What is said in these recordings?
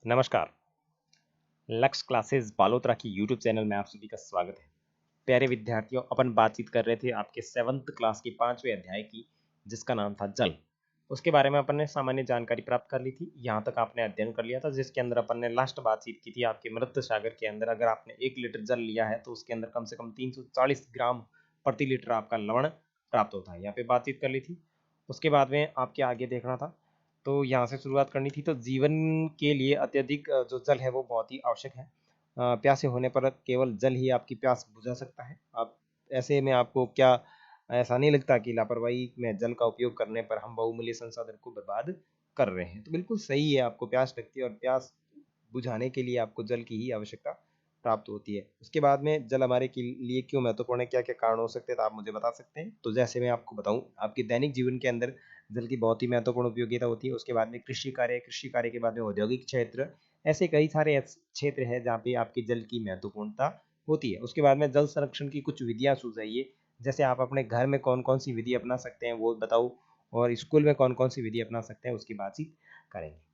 नमस्कार। लक्ष्य क्लासेस बालोतरा की यूट्यूब चैनल में आप सभी का स्वागत है। प्यारे विद्यार्थियों, अपन बातचीत कर रहे थे आपके 7th क्लास की 5वें अध्याय की, जिसका नाम था जल। उसके बारे में अपन ने सामान्य जानकारी प्राप्त कर ली थी। यहाँ तक आपने अध्ययन कर लिया था, जिसके अंदर अपन ने लास्ट बातचीत की थी आपके मृत सागर के अंदर अगर आपने 1 लीटर जल लिया है तो उसके अंदर कम से कम 340 ग्राम प्रति लीटर आपका लवण प्राप्त होता है। यहाँ पे बातचीत कर ली थी। उसके बाद में आपके आगे देखना था, तो यहाँ से शुरुआत करनी थी। तो जीवन के लिए अत्यधिक जो जल है वो बहुत ही आवश्यक है। प्यासे होने पर केवल जल ही आपकी प्यास बुझा सकता है। आप ऐसे में आपको क्या ऐसा नहीं लगता कि लापरवाही में जल का उपयोग करने पर हम बहुमूल्य संसाधन को बर्बाद कर रहे हैं? तो बिल्कुल सही है, आपको प्यास लगती है और प्यास बुझाने के लिए आपको जल की ही आवश्यकता प्राप्त होती है। उसके बाद में जल हमारे के लिए क्यों महत्वपूर्ण है, क्या-क्या कारण हो सकते हैं, तो आप मुझे बता सकते हैं? तो जैसे मैं आपको बताऊँ, आपके दैनिक जीवन के अंदर जल की बहुत ही महत्वपूर्ण उपयोगिता होती है। उसके बाद में कृषि कार्य के बाद में औद्योगिक क्षेत्र, ऐसे कई सारे क्षेत्र हैं जहाँ पे आपकी जल की महत्वपूर्णता होती है। उसके बाद में जल संरक्षण की कुछ विधियाँ सुझाइए, जैसे आप अपने घर में कौन-कौन सी विधि अपना सकते हैं वो बताओ, और स्कूल में कौन-कौन सी विधि अपना सकते हैं उसकी बातचीत करेंगे।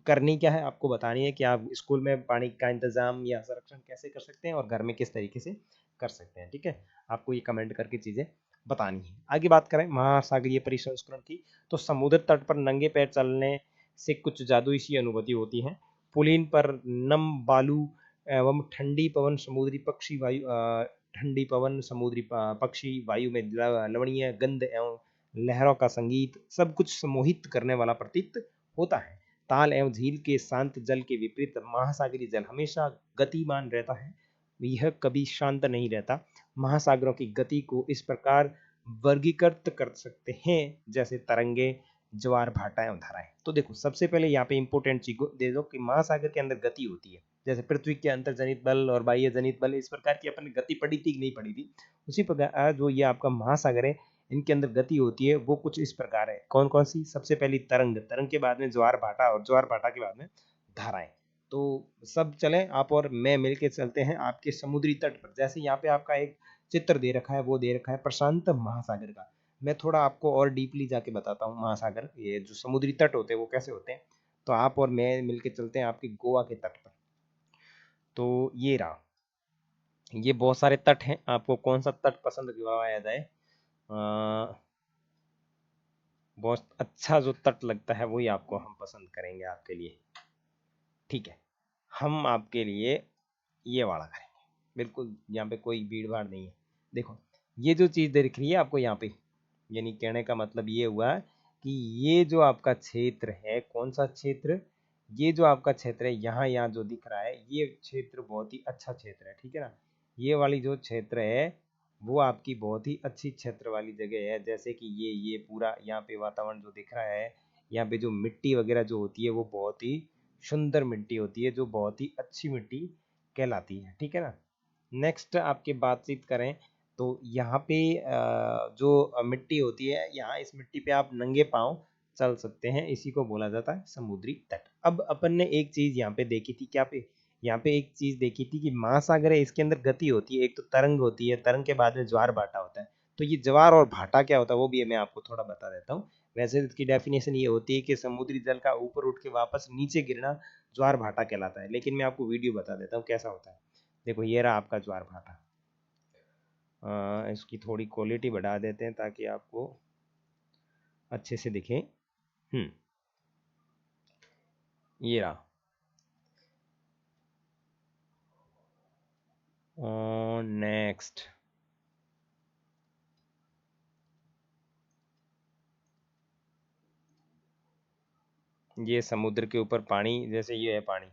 करनी क्या है, आपको बतानी है कि आप स्कूल में पानी का इंतजाम या संरक्षण कैसे कर सकते हैं और घर में किस तरीके से कर सकते हैं। ठीक है, आपको ये कमेंट करके चीजें बतानी है। आगे बात करें महासागरीय परिसंस्करण की, तो समुद्र तट पर नंगे पैर चलने से कुछ जादुई सी अनुभूति होती है। पुलिन पर नम बालू एवं ठंडी पवन समुद्री पक्षी वायु में लवणीय गंध एवं लहरों का संगीत सब कुछ सम्मोहित करने वाला प्रतीत होता है। ताल एवं झील के शांत जल के विपरीत महासागरीय जल हमेशा गतिमान रहता है, यह कभी शांत नहीं रहता। महासागरों की गति को इस प्रकार वर्गीकृत कर सकते हैं जैसे तरंगे, ज्वार भाटा एवं धाराएं। तो देखो, सबसे पहले यहाँ पे इंपोर्टेंट चीज दे दो कि महासागर के अंदर गति होती है। जैसे पृथ्वी के अंतर जनित बल और बाह्य जनित बल, इस प्रकार की अपन गति पढ़ी थी कि नहीं पढ़ी थी, उसी प्रकार जो ये आपका महासागर है इनके अंदर गति होती है वो कुछ इस प्रकार है। कौन कौन सी? सबसे पहली तरंग, तरंग के बाद में ज्वार भाटा और ज्वार भाटा के बाद में धाराएं। तो सब चले, आप और मैं मिलके चलते हैं आपके समुद्री तट पर। जैसे यहाँ पे आपका एक चित्र दे रखा है, वो दे रखा है प्रशांत महासागर का। मैं थोड़ा आपको और डीपली जाके बताता हूँ महासागर, ये जो समुद्री तट होते हैं वो कैसे होते हैं। तो आप और मैं मिलके चलते हैं आपके गोवा के तट पर। तो ये रहा, ये बहुत सारे तट हैं, आपको कौन सा तट पसंद करवाया जाए? बहुत अच्छा जो तट लगता है वही आपको हम पसंद करेंगे आपके लिए। ठीक है, हम आपके लिए ये वाला करेंगे, बिल्कुल यहाँ पे कोई भीड़ भाड़ नहीं है। देखो, ये जो चीज दिख रही है आपको यहाँ पे, यानी कहने का मतलब ये हुआ कि ये जो आपका क्षेत्र है, कौन सा क्षेत्र, ये जो आपका क्षेत्र है यहाँ यहाँ जो दिख रहा है, ये क्षेत्र बहुत ही अच्छा क्षेत्र है। ठीक है ना, ये वाली जो क्षेत्र है वो आपकी बहुत ही अच्छी क्षेत्र वाली जगह है। जैसे कि ये पूरा यहाँ पे वातावरण जो दिख रहा है, यहाँ पे जो मिट्टी वगैरह जो होती है वो बहुत ही सुंदर मिट्टी होती है, जो बहुत ही अच्छी मिट्टी कहलाती है। ठीक है ना। नेक्स्ट आपकी बातचीत करें तो यहाँ पे जो मिट्टी होती है, यहाँ इस मिट्टी पे आप नंगे पांव चल सकते हैं, इसी को बोला जाता है समुद्री तट। अब अपन ने एक चीज यहाँ पे देखी थी, क्या पे यहाँ पे एक चीज देखी थी कि महासागर है, इसके अंदर गति होती है, एक तो तरंग होती है, तरंग के बाद में ज्वार भाटा होता है। तो ये ज्वार और भाटा क्या होता है वो भी मैं आपको थोड़ा बता देता हूँ। वैसे इसकी डेफिनेशन ये होती है कि समुद्री जल का ऊपर उठ के वापस नीचे गिरना ज्वार भाटा कहलाता है, लेकिन मैं आपको वीडियो बता देता हूँ कैसा होता है। देखो, ये रहा आपका ज्वार भाटा। इसकी थोड़ी क्वालिटी बढ़ा देते हैं ताकि आपको अच्छे से दिखे। ये रहा। नेक्स्ट, ये समुद्र के ऊपर पानी, जैसे ये है पानी।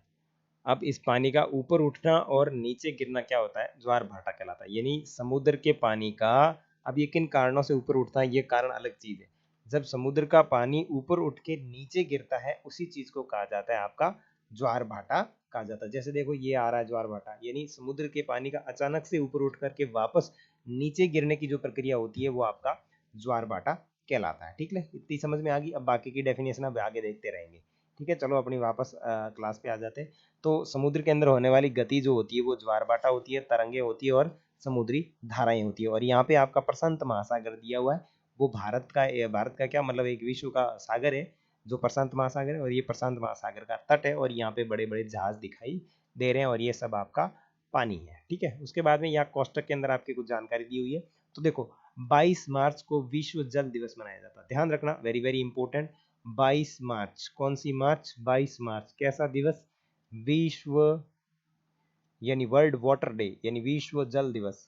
अब इस पानी का ऊपर उठना और नीचे गिरना क्या होता है? ज्वार भाटा कहलाता है। यानी समुद्र के पानी का, अब ये किन कारणों से ऊपर उठता है ये कारण अलग चीज है। जब समुद्र का पानी ऊपर उठ के नीचे गिरता है उसी चीज को कहा जाता है आपका ज्वार भाटा कहा जाता है। जैसे देखो, ये आ रहा है ज्वार भाटा, यानी समुद्र के पानी का अचानक से ऊपर उठ करके वापस नीचे गिरने की जो प्रक्रिया होती है वो आपका ज्वार भाटा कहलाता है। ठीक है, इतनी समझ में आ गई। अब बाकी की डेफिनेशन अब आगे देखते रहेंगे। ठीक है, चलो अपनी वापस क्लास पे आ जाते हैं। तो समुद्र के अंदर होने वाली गति जो होती है वो ज्वार भाटा होती है, तरंगे होती है और समुद्री धाराएं होती है। और यहाँ पे आपका प्रशांत महासागर दिया हुआ है, वो भारत का क्या मतलब एक विश्व का सागर है जो प्रशांत महासागर है, और ये प्रशांत महासागर का तट है, और यहाँ पे बड़े बड़े जहाज दिखाई दे रहे हैं, और ये सब आपका पानी है। ठीक है, उसके बाद में यहाँ कोष्टक के अंदर आपकी कुछ जानकारी दी हुई है। तो देखो 22 मार्च को विश्व जल दिवस मनाया जाता है, ध्यान रखना, वेरी वेरी इंपॉर्टेंट। 22 मार्च, कौन सी मार्च? 22 मार्च। कैसा दिवस? विश्व यानी वर्ल्ड वाटर डे, यानी विश्व जल दिवस।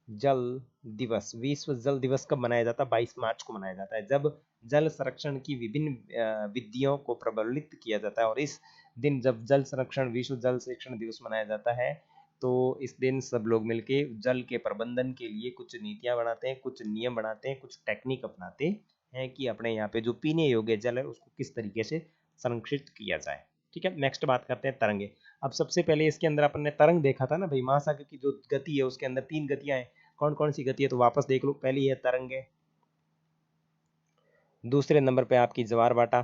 जल दिवस, विश्व जल दिवस कब मनाया जाता है? 22 मार्च को मनाया जाता है, जब जल संरक्षण की विभिन्न विधियों को प्रबलित किया जाता है। और इस दिन जब जल संरक्षण, विश्व जल संरक्षण दिवस मनाया जाता है, तो इस दिन सब लोग मिलके जल के प्रबंधन के लिए कुछ नीतियां बनाते हैं, कुछ नियम बनाते हैं, कुछ टेक्निक अपनाते हैं कि अपने यहाँ पे जो पीने योग्य जल है उसको किस तरीके से संरक्षित किया जाए। ठीक है, नेक्स्ट बात करते हैं तरंगे। अब सबसे पहले इसके अंदर अपन ने तरंग देखा था ना भाई, महासागर की जो गति है उसके अंदर 3 गतियां हैं। कौन कौन सी गति है? तो वापस देख लो, पहली है तरंगे, दूसरे नंबर पे आपकी ज्वार भाटा,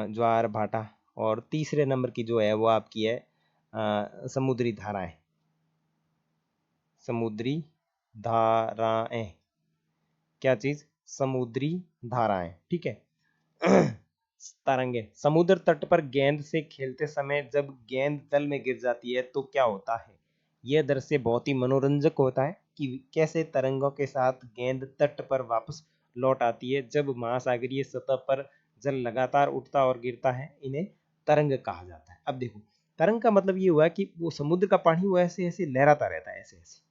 ज्वार भाटा, और तीसरे नंबर की जो है वो आपकी है समुद्री धाराएं, समुद्री धाराएं। क्या चीज? समुद्री धाराएं। ठीक है। तरंगे, समुद्र तट पर गेंद से खेलते समय जब गेंद तल में गिर जाती है तो क्या होता है? यह दृश्य बहुत ही मनोरंजक होता है कि कैसे तरंगों के साथ गेंद तट पर वापस लौट आती है। जब महासागरीय सतह पर जल लगातार उठता और गिरता है, इन्हें तरंग कहा जाता है। अब देखो, तरंग का मतलब ये हुआ कि वो समुद्र का पानी वो ऐसे ऐसे लहराता रहता है, ऐसे ऐसे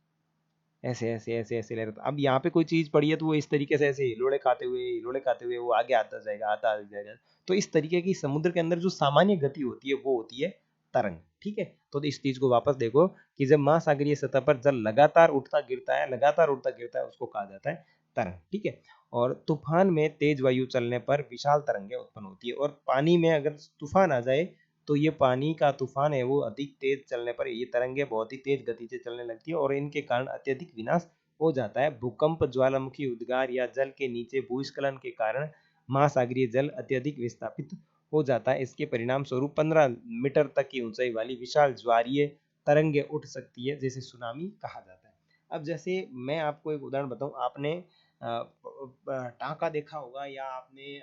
ऐसे ऐसे ऐसे ऐसे ले रहा था। अब यहाँ पे कोई चीज पड़ी है तो वो इस तरीके से ऐसे हिलोड़े खाते हुए वो आगे आता जाएगा, आता जाएगा। तो इस तरीके की समुद्र के अंदर जो सामान्य गति होती है वो होती है तरंग। ठीक है, तो इस चीज को वापस देखो कि जब महासागरीय सतह पर जल लगातार उठता गिरता है, लगातार उठता गिरता है, उसको कहा जाता है तरंग। ठीक है, और तूफान में तेज वायु चलने पर विशाल तरंगें उत्पन्न होती है, और पानी में अगर तूफान आ जाए तो ये पानी का तूफान है वो अधिक तेज चलने पर ये तरंगे बहुत ही तेज गति से चलने लगती है, और इनके कारण अत्यधिक विनाश हो जाता है। भूकंप, ज्वालामुखी उद्गार या जल के नीचे भूस्खलन के कारण महासागरीय जल अत्यधिक विस्थापित हो जाता है। इसके परिणाम स्वरूप 15 मीटर तक की ऊंचाई वाली विशाल ज्वारीय तरंगे उठ सकती है, जिसे सुनामी कहा जाता है। अब जैसे मैं आपको एक उदाहरण बताऊं, आपने टांका देखा होगा, या आपने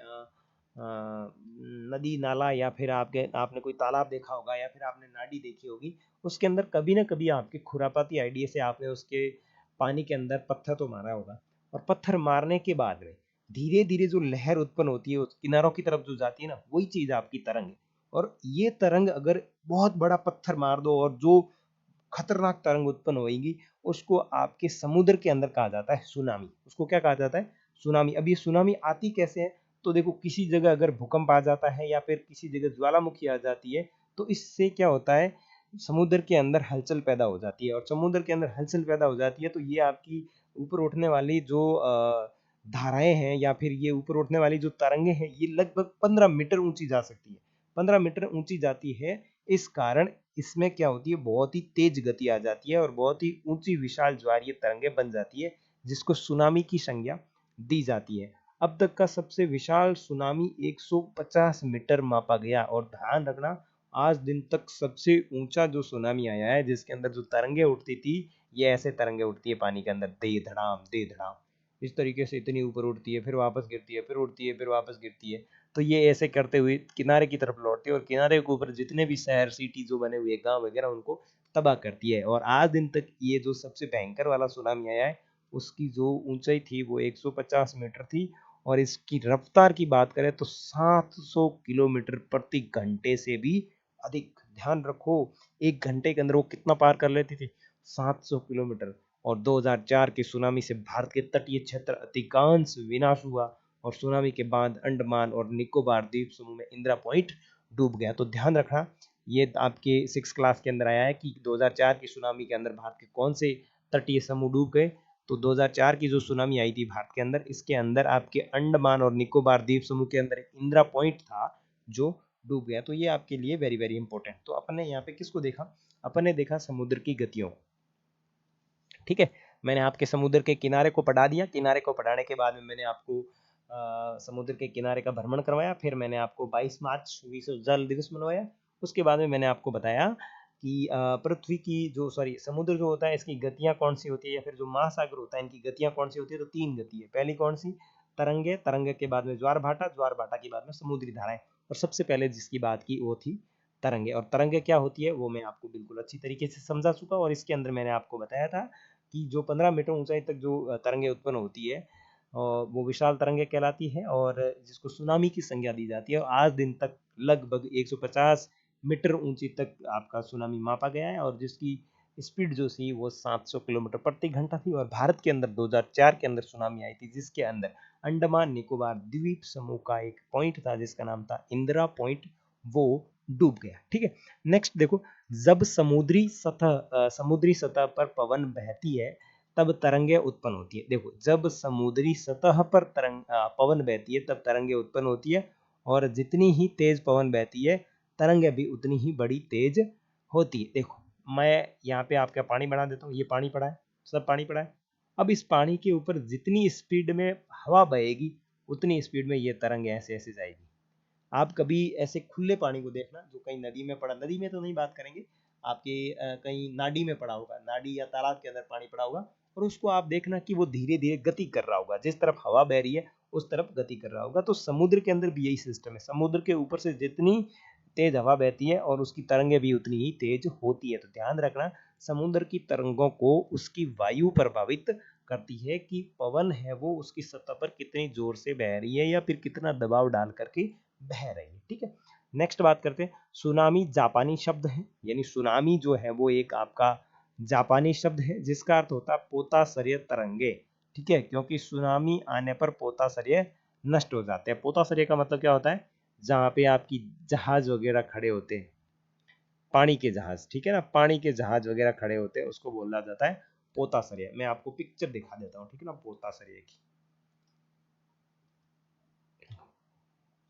नदी नाला, या फिर आपने कोई तालाब देखा होगा, या फिर आपने नाली देखी होगी। उसके अंदर कभी ना कभी आपके खुरापाती आइडिया से आपने उसके पानी के अंदर पत्थर तो मारा होगा, और पत्थर मारने के बाद में धीरे धीरे जो लहर उत्पन्न होती है उस किनारों की तरफ जो जाती है ना, वही चीज आपकी तरंग है। और ये तरंग अगर बहुत बड़ा पत्थर मार दो और जो खतरनाक तरंग उत्पन्न होगी, उसको आपके समुद्र के अंदर कहा जाता है सुनामी। उसको क्या कहा जाता है? सुनामी। अब ये सुनामी आती कैसे है? तो देखो, किसी जगह अगर भूकंप आ जाता है या फिर किसी जगह ज्वालामुखी आ जाती है, तो इससे क्या होता है, समुद्र के अंदर हलचल पैदा हो जाती है, और समुद्र के अंदर हलचल पैदा हो जाती है तो ये आपकी ऊपर उठने वाली जो धाराएं हैं, या फिर ये ऊपर उठने वाली जो तरंगे हैं, ये लगभग 15 मीटर ऊंची जा सकती है। 15 मीटर ऊंची जाती है, इस कारण इसमें क्या होती है, बहुत ही तेज गति आ जाती है और बहुत ही ऊंची विशाल ज्वारीय तरंगे बन जाती है, जिसको सुनामी की संज्ञा दी जाती है। अब तक का सबसे विशाल सुनामी 150 मीटर मापा गया, और ध्यान रखना, आज दिन तक सबसे ऊंचा जो सुनामी आया है जिसके अंदर जो तरंगे उठती थी, ये ऐसे तरंगे उठती है पानी के अंदर, दे धड़ाम, इस तरीके से इतनी ऊपर उठती है, फिर वापस गिरती है, फिर उठती है, फिर वापस गिरती है। तो ये ऐसे करते हुए किनारे की तरफ लौटती है, और किनारे के ऊपर जितने भी शहर, सिटी जो बने हुए गांव वगैरह, उनको तबाह करती है। और आज दिन तक ये जो सबसे भयंकर वाला सुनामी आया है, उसकी जो ऊंचाई थी वो 150 मीटर थी, और इसकी रफ्तार की बात करें तो 700 किलोमीटर प्रति घंटे से भी अधिक। ध्यान रखो, एक घंटे के अंदर वो कितना पार कर लेती थी? 700 किलोमीटर। और 2004 के सुनामी से भारत के तटीय क्षेत्र अधिकांश विनाश हुआ, और सुनामी के बाद अंडमान और निकोबार द्वीप समूह में इंदिरा पॉइंट डूब गया। तो ध्यान रखना, ये आपके 6 क्लास के अंदर आया है कि 2004 की सुनामी के अंदर भारत के कौन से तटीय समूह डूब गए। तो 2004 की जो सुनामी आई थी भारत के अंदर, इसके अंदर आपके अंडमान और निकोबार द्वीप समूह के अंदर एक इंदिरा पॉइंट था जो डूब गया। तो ये आपके लिए वेरी वेरी इंपॉर्टेंट। तो अपन ने यहाँ पे किसको देखा? अपन ने देखा समुद्र की गतियों। ठीक है, मैंने आपके समुद्र के किनारे को पढ़ा दिया। किनारे को पढ़ाने के बाद में मैंने आपको समुद्र के किनारे का भ्रमण करवाया। फिर मैंने आपको 22 मार्च विश्व जल दिवस मनवाया। उसके बाद में मैंने आपको बताया कि पृथ्वी की जो समुद्र जो होता है इसकी गतियां कौन सी होती है, या फिर जो महासागर होता है इनकी गतियां कौन सी होती है। तो 3 गति है। पहली कौन सी? तरंगे, तरंगे के बाद में ज्वार भाटा, ज्वार भाटा के बाद में समुद्री धाराएं। और सबसे पहले जिसकी बात की वो थी तरंगे। और तरंगे क्या होती है वो मैं आपको बिल्कुल अच्छी तरीके से समझा चुका। और इसके अंदर मैंने आपको बताया था कि जो 15 मीटर ऊंचाई तक जो तरंगे उत्पन्न होती है वो विशाल तरंगे कहलाती है, और जिसको सुनामी की संज्ञा दी जाती है। और आज दिन तक लगभग 150 मीटर ऊंची तक आपका सुनामी मापा गया है, और जिसकी स्पीड जो थी वो 700 किलोमीटर प्रति घंटा थी। और भारत के अंदर 2004 के अंदर सुनामी आई थी, जिसके अंदर अंडमान निकोबार द्वीप समूह का एक पॉइंट था जिसका नाम था इंदिरा पॉइंट, वो डूब गया। ठीक है, नेक्स्ट देखो, जब समुद्री सतह पर पवन बहती है तब तरंगे उत्पन्न होती है। देखो, जब समुद्री सतह पर पवन बहती है तब तरंगे उत्पन्न होती है, और जितनी ही तेज पवन बहती है तरंगे भी उतनी ही बड़ी तेज होती है। देखो, मैं यहाँ पे आपका पानी बना देता हूँ, ये पानी पड़ा है, सब पानी पड़ा है। अब इस पानी के ऊपर जितनी स्पीड में हवा बहेगी उतनी स्पीड में ये तरंग ऐसे ऐसे जाएगी। आप कभी ऐसे खुले पानी को देखना जो कहीं नदी में पड़ा, नदी में तो नहीं बात करेंगे, आपके कहीं नाडी में पड़ा होगा, नाडी या तालाब के अंदर पानी पड़ा होगा, और उसको आप देखना कि वो धीरे धीरे गति कर रहा होगा, जिस तरफ हवा बह रही है उस तरफ गति कर रहा होगा। तो समुद्र के अंदर भी यही सिस्टम है, समुद्र के ऊपर से जितनी तेज हवा बहती है और उसकी तरंगें भी उतनी ही तेज होती है। तो ध्यान रखना, समुद्र की तरंगों को उसकी वायु प्रभावित करती है कि पवन है वो उसकी सतह पर कितनी जोर से बह रही है या फिर कितना दबाव डाल करके बह रही है। ठीक है, नेक्स्ट बात करते हैं, सुनामी जापानी शब्द है, यानी सुनामी जो है वो एक आपका जापानी शब्द है जिसका अर्थ होता है पोताश्रय तरंगे। ठीक है, क्योंकि सुनामी आने पर पोताश्रय नष्ट हो जाते हैं। पोताश्रय का मतलब क्या होता है, जहाँ पे आपकी जहाज वगैरह खड़े होते हैं, पानी के जहाज, ठीक है ना, पानी के जहाज वगैरह खड़े होते हैं उसको बोला जाता है पोताश्रय। मैं आपको पिक्चर दिखा देता हूँ, ठीक है ना, पोताश्रय की।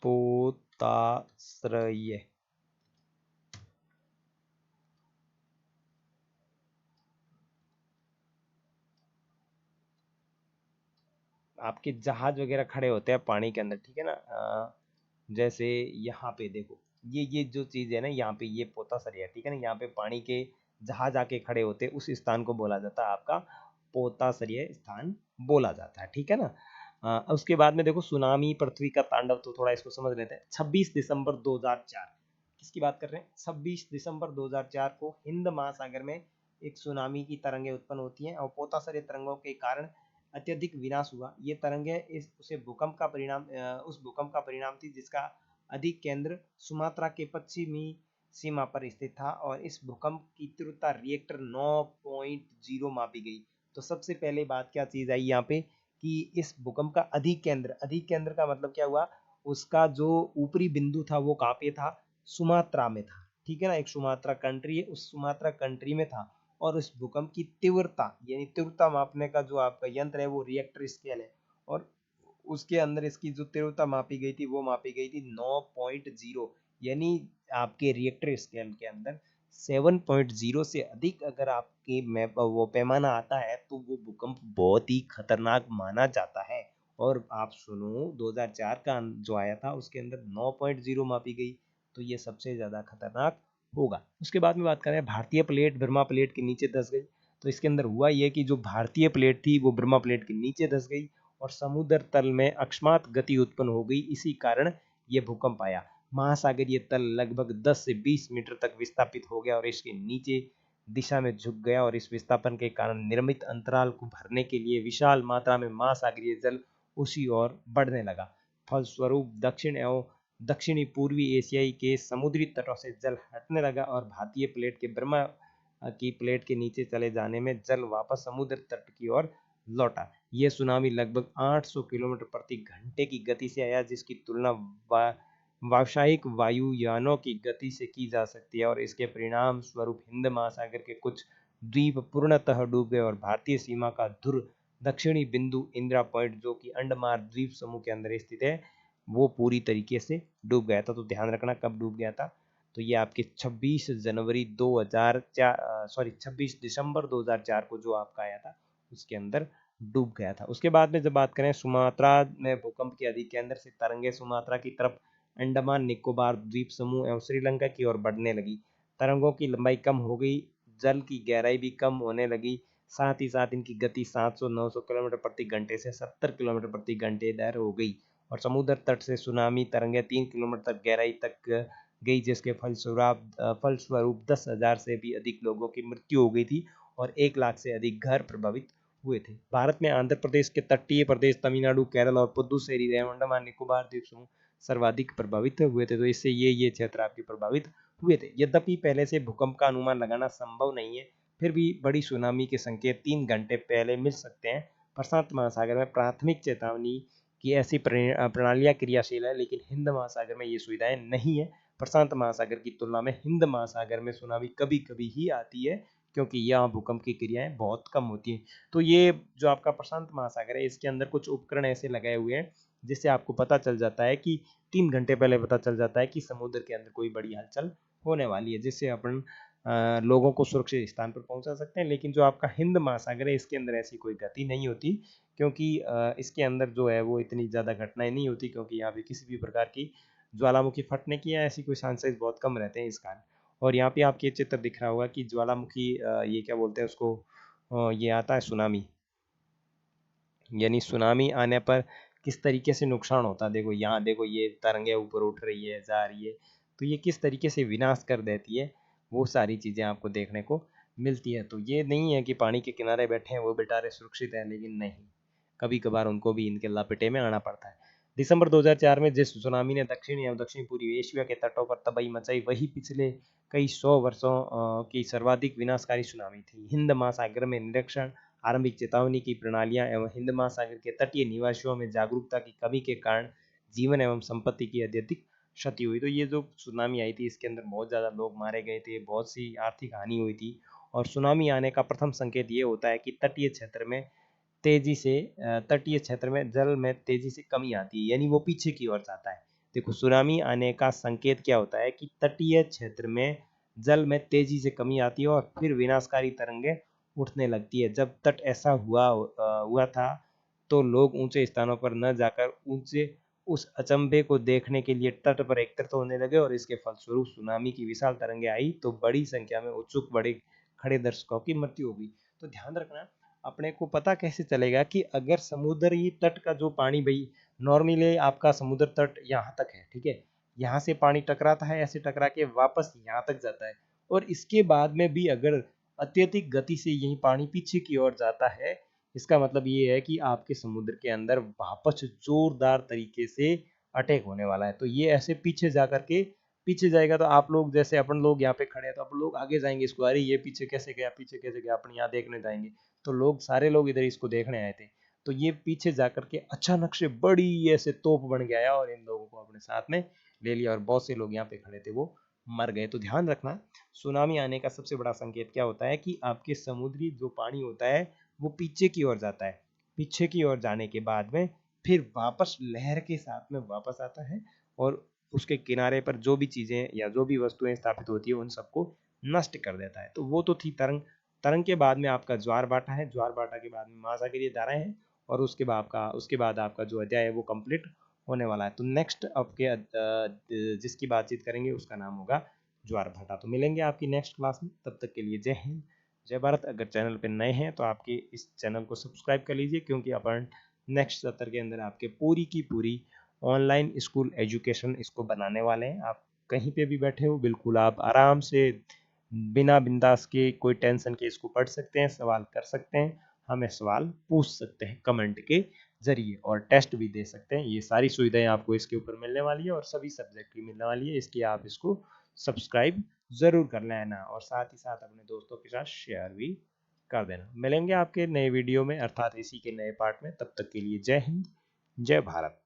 पोताश्रय, आपके जहाज वगैरह खड़े होते हैं पानी के अंदर, ठीक है ना। जैसे यहाँ पे देखो, ये जो चीज है ना, यहाँ पे ये पोताश्रय है, ठीक है ना, यहाँ पे पानी के जहाज आके खड़े होते हैं, उस स्थान को बोला जाता है आपका पोताश्रय स्थान बोला जाता है। ठीक है ना। उसके बाद में देखो, सुनामी, पृथ्वी का तांडव, तो थोड़ा इसको समझ लेते हैं। 26 दिसंबर 2004 किसकी बात कर रहे हैं, 26 दिसंबर 2004 को हिंद महासागर में एक सुनामी की तरंगें उत्पन्न होती हैं, और पोताश्रय तरंगों के कारण अत्यधिक विनाश हुआ। ये तरंगे उस भूकंप का परिणाम थी जिसका अधिक केंद्र सुमात्रा के पश्चिमी सीमा पर स्थित था, और इस भूकंप की तीव्रता रिएक्टर 9.0 मापी गई। तो सबसे पहले बात क्या चीज आई यहाँ पे कि इस भूकंप का अधिक केंद्र का मतलब क्या हुआ, उसका जो ऊपरी बिंदु था वो कहाँ पे था, सुमात्रा में था। ठीक है ना, एक सुमात्रा कंट्री है, उस सुमात्रा कंट्री में था। और उस भूकंप की तीव्रता, यानी तीव्रता मापने का जो आपका यंत्र है वो रिएक्टर स्केल है, और उसके अंदर इसकी जो तीव्रता मापी गई थी वो मापी गई थी 9.0, यानी आपके रिएक्टर स्केल के अंदर 7.0 से अधिक अगर आपके मैप वो पैमाना आता है तो वो भूकंप बहुत ही खतरनाक माना जाता है। और आप सुनो, 2004 का जो आया था उसके अंदर 9.0 मापी गई, तो ये सबसे ज्यादा खतरनाक होगा। उसके बाद में बात करें, भारतीय प्लेट ब्रह्मा प्लेट के नीचे धंस गई। तो इसके अंदर हुआ ये कि जो भारतीय प्लेट थी वो ब्रह्मा प्लेट के नीचे धंस गई, और समुद्र तल में अकस्मात गति उत्पन्न हो गई, इसी कारण ये भूकंप आया। महासागरीय तल लगभग 10 से 20 मीटर तक विस्थापित हो गया और इसके नीचे दिशा में झुक गया, और इस विस्थापन के कारण निर्मित अंतराल को भरने के लिए विशाल मात्रा में महासागरीय जल उसी ओर बढ़ने लगा। फलस्वरूप दक्षिणी पूर्वी एशियाई के समुद्री तटों से जल हटने लगा, और भारतीय प्लेट के ब्रह्मा की प्लेट के नीचे चले जाने में जल वापस समुद्र तट की ओर लौटा। यह सुनामी लगभग 800 किलोमीटर प्रति घंटे की गति से आया, जिसकी तुलना व्यावसायिक वायुयानों की गति से की जा सकती है, और इसके परिणाम स्वरूप हिंद महासागर के कुछ द्वीप पूर्णतः डूब गए, और भारतीय सीमा का ध्रुव दक्षिणी बिंदु इंदिरा पॉइंट, जो कि अंडमान द्वीप समूह के अंदर स्थित है, वो पूरी तरीके से डूब गया था। तो ध्यान रखना कब डूब गया था, तो ये आपके 26 दिसंबर 2004 को जो आपका आया था उसके अंदर डूब गया था। उसके बाद में जब बात करें, सुमात्रा में भूकंप के अधिक केंद्र से तरंगे सुमात्रा की तरफ अंडमान निकोबार द्वीप समूह एवं श्रीलंका की ओर बढ़ने लगी। तरंगों की लंबाई कम हो गई, जल की गहराई भी कम होने लगी, साथ ही साथ इनकी गति 700-900 किलोमीटर प्रति घंटे से 70 किलोमीटर प्रति घंटे दर हो गई और समुद्र तट से सुनामी तरंगें 3 किलोमीटर तक गहराई तक गई, जिसके फलस्वरूप 10,000 से भी अधिक लोगों की मृत्यु हो गई थी और 1 लाख से अधिक घर प्रभावित हुए थे। भारत में आंध्र प्रदेश के तटीय प्रदेश, तमिलनाडु, केरल और पुदुचेरी एवं अंडमान निकोबार द्वीप समूह सर्वाधिक प्रभावित हुए थे। तो इससे ये क्षेत्र आपके प्रभावित हुए थे। यद्यपि पहले से भूकंप का अनुमान लगाना संभव नहीं है, फिर भी बड़ी सुनामी के संकेत 3 घंटे पहले मिल सकते हैं। प्रशांत महासागर में प्राथमिक चेतावनी की ऐसी प्रणालियां क्रियाशील है, लेकिन हिंद महासागर में ये सुविधाएं नहीं है। प्रशांत महासागर की तुलना में हिंद महासागर में सुनामी कभी कभी ही आती है, क्योंकि यहाँ भूकंप की क्रियाएं बहुत कम होती हैं। तो ये जो आपका प्रशांत महासागर है, इसके अंदर कुछ उपकरण ऐसे लगाए हुए हैं जिससे आपको पता चल जाता है कि 3 घंटे पहले पता चल जाता है कि समुद्र के अंदर कोई बड़ी हलचल होने वाली है, जिससे अपन लोगों को सुरक्षित स्थान पर पहुंचा सकते हैं। लेकिन जो आपका हिंद महासागर है, इसके अंदर ऐसी कोई गति नहीं होती, क्योंकि इसके अंदर जो है वो इतनी ज़्यादा घटनाएं नहीं होती, क्योंकि यहाँ पे किसी भी प्रकार की ज्वालामुखी फटने की या ऐसी कोई चांसेस बहुत कम रहते हैं इस कारण। और यहाँ पे आपको ये चित्र दिख रहा होगा कि ज्वालामुखी ये क्या बोलते हैं उसको, ये आता है सुनामी, यानी सुनामी आने पर किस तरीके से नुकसान होता है। देखो यहाँ देखो, ये तरंगे ऊपर उठ रही है, जा रही है, तो ये किस तरीके से विनाश कर देती है, वो सारी चीज़ें आपको देखने को मिलती है। तो ये नहीं है कि पानी के किनारे बैठे हैं वो बेचारे सुरक्षित हैं, लेकिन नहीं, कभी कभार उनको भी इनके लपेटे में आना पड़ता है। दिसंबर 2004 में जिस सुनामी ने दक्षिणी एवं दक्षिण पूर्वी एशिया के तटों पर तबाही मचाई, वही पिछले कई सौ वर्षों की सर्वाधिक विनाशकारी सुनामी थी। हिंद महासागर में निरीक्षण, आरंभिक चेतावनी की प्रणालियां एवं हिंद महासागर के तटीय निवासियों में जागरूकता की कमी के कारण जीवन एवं संपत्ति की अत्यधिक क्षति हुई। तो ये जो सुनामी आई थी, इसके अंदर बहुत ज़्यादा लोग मारे गए थे, बहुत सी आर्थिक हानि हुई थी। और सुनामी आने का प्रथम संकेत ये होता है कि तटीय क्षेत्र में जल में तेजी से कमी आती है, यानी वो पीछे की ओर जाता है। देखो, सुनामी आने का संकेत क्या होता है कि तटीय क्षेत्र में जल में तेजी से कमी आती है और फिर विनाशकारी तरंगें उठने लगती है। जब तट ऐसा हुआ था, तो लोग ऊंचे स्थानों पर न जाकर ऊंचे उस अचंभे को देखने के लिए तट पर एकत्रित होने लगे और इसके फलस्वरूप सुनामी की विशाल तरंगें आई, तो बड़ी संख्या में उत्सुक बड़े खड़े दर्शकों की मृत्यु हो गई। तो ध्यान रखना, अपने को पता कैसे चलेगा कि अगर समुद्री तट का जो पानी, भाई नॉर्मली आपका समुद्र तट यहाँ तक है, ठीक है, यहाँ से पानी टकराता है, ऐसे टकरा के वापस यहाँ तक जाता है, और इसके बाद में भी अगर अत्यधिक गति से यही पानी पीछे की ओर जाता है, इसका मतलब ये है कि आपके समुद्र के अंदर वापस जोरदार तरीके से अटैक होने वाला है। तो ये ऐसे पीछे जा करके, पीछे जाएगा तो आप लोग, जैसे अपन लोग यहाँ पे खड़े हैं, तो अपन लोग आगे जाएंगे इसको, अरे ये पीछे कैसे गया, पीछे कैसे गया, अपन यहाँ देखने जाएंगे। तो लोग, सारे लोग इधर इसको देखने आए थे, तो ये पीछे जाकर के अचानक से बड़ी ऐसे तोप बन गया और इन लोगों को अपने साथ में ले लिया और बहुत से लोग यहाँ पे खड़े थे वो मर गए। तो ध्यान रखना, सुनामी आने का सबसे बड़ा संकेत क्या होता है कि आपके समुद्री जो पानी होता है वो पीछे की ओर जाता है, पीछे की ओर जाने के बाद में फिर वापस लहर के साथ में वापस आता है और उसके किनारे पर जो भी चीजें या जो भी वस्तुएं स्थापित होती है उन सबको नष्ट कर देता है। तो वो तो थी तरंग। तरंग के बाद में आपका ज्वार भाटा है, ज्वार भाटा के बाद में महासागरीय धाराएं हैं, और उसके बाद आपका जो अध्याय है वो कंप्लीट होने वाला है। तो नेक्स्ट आपके जिसकी बातचीत करेंगे उसका नाम होगा ज्वार भाटा। तो मिलेंगे आपकी नेक्स्ट क्लास में, तब तक के लिए जय हिंद, जय भारत। अगर चैनल पे नए हैं तो आपके इस चैनल को सब्सक्राइब कर लीजिए, क्योंकि अपन नेक्स्ट सत्र के अंदर आपके पूरी की पूरी ऑनलाइन स्कूल एजुकेशन इसको बनाने वाले हैं। आप कहीं पे भी बैठे हो, बिल्कुल आप आराम से बिना बिंदास के, कोई टेंशन के इसको पढ़ सकते हैं, सवाल कर सकते हैं, हमें सवाल पूछ सकते हैं कमेंट के जरिए, और टेस्ट भी दे सकते हैं। ये सारी सुविधाएं आपको इसके ऊपर मिलने वाली है और सभी सब्जेक्ट की मिलने वाली है, इसलिए आप इसको सब्सक्राइब जरूर कर लेना और साथ ही साथ अपने दोस्तों के साथ शेयर भी कर देना। मिलेंगे आपके नए वीडियो में, अर्थात इसी के नए पार्ट में। तब तक के लिए जय हिंद, जय भारत।